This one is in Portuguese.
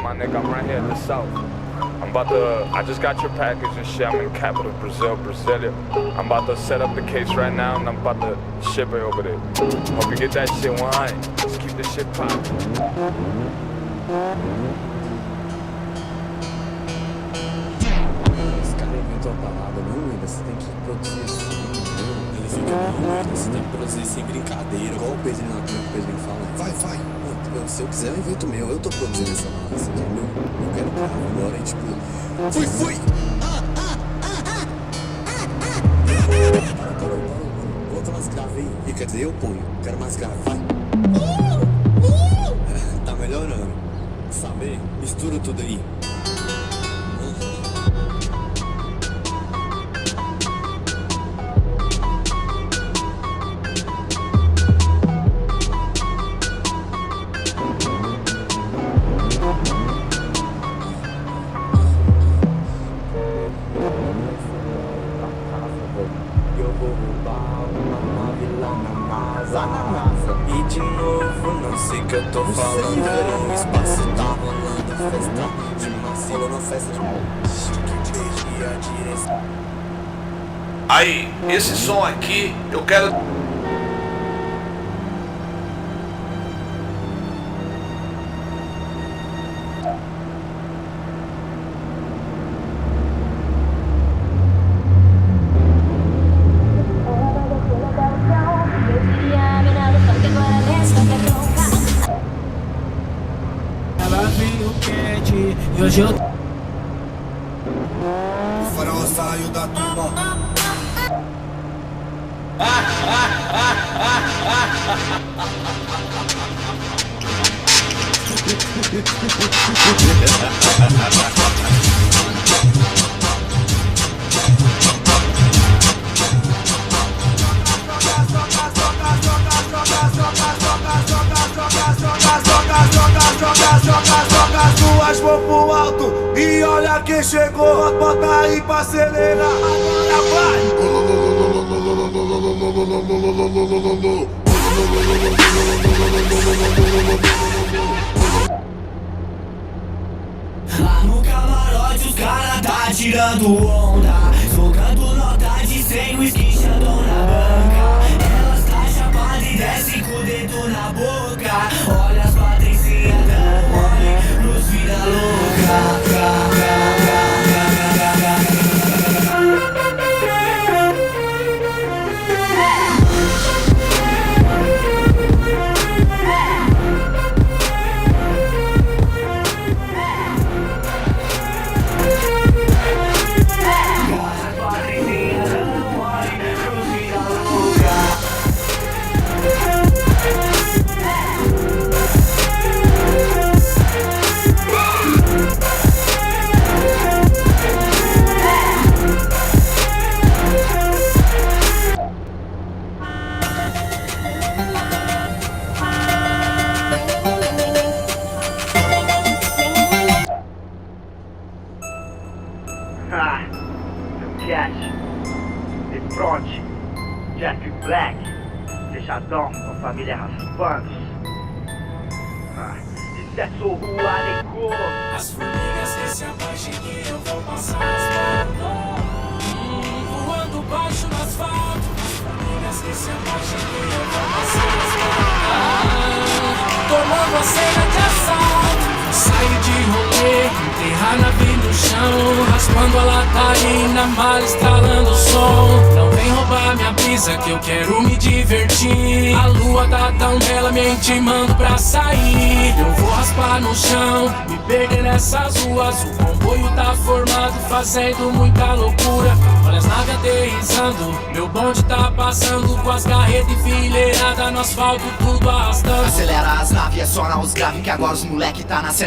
my nigga. I'm right here in the south. I just got your package and shit. I'm in the capital, Brazil, Brasilia. I'm about to set up the case right now and I'm about to ship it over there. Hope you get that shit 100. Just keep this shit poppin'. Esse cara inventou a palavra, não, ainda você tem que produzir isso. Ele fica, você tem que produzir sem brincadeira. Igual o Pedrinho lá, como o Pedrinho fala. Vai. Se eu quiser, eu invento o meu. Eu tô produzindo essa palavra, assim, eu quero carro agora, e tipo... Fui! Parou. Bota umas graves aí. Quer dizer, eu ponho. Quero mais grave, vai. Tá melhorando. Sabe? Mistura tudo aí. Eu vou roubar uma nave lá na NASA. E de novo, não sei o que eu tô falando. Era no espaço, tá rolando festa de massa. Rolando festa de beijo e a direção. Aí, esse som aqui, eu quero... Ela veio quente e hoje eu... O farol saiu da turma. Joga as duas mãos pro alto e olha quem chegou. Bota aí pra acelerar, agora vai. Lá no camarote os cara tá tirando onda, jogando nota de 100, whisky xandão na banca. Elas tá chapada e desce com o dedo na boca. Olha as patricinhas dando mole pros vida louca. Cash, The Front, Jack Black, fechadão com a família raspando. Isso é sorro alegou. As formigas que se abaixem e eu vou passar raspando, voando baixo no asfalto. As formigas que se abaixem e eu vou passar raspando, tomando a cena de assalto. Saio de rolê, enterrar navio no chão, raspando a lataria, mala estralando o som. Não vem roubar minha brisa que eu quero me divertir. A lua tá tão bela me intimando pra sair. Eu vou raspar no chão, me perder nessas ruas. O comboio tá formado, fazendo muita loucura. Olha as naves aterrissando, meu bonde tá passando com as carretas enfileiradas no asfalto, tudo arrastando. Acelera as naves, é só na os grave que agora os moleque tá nascendo.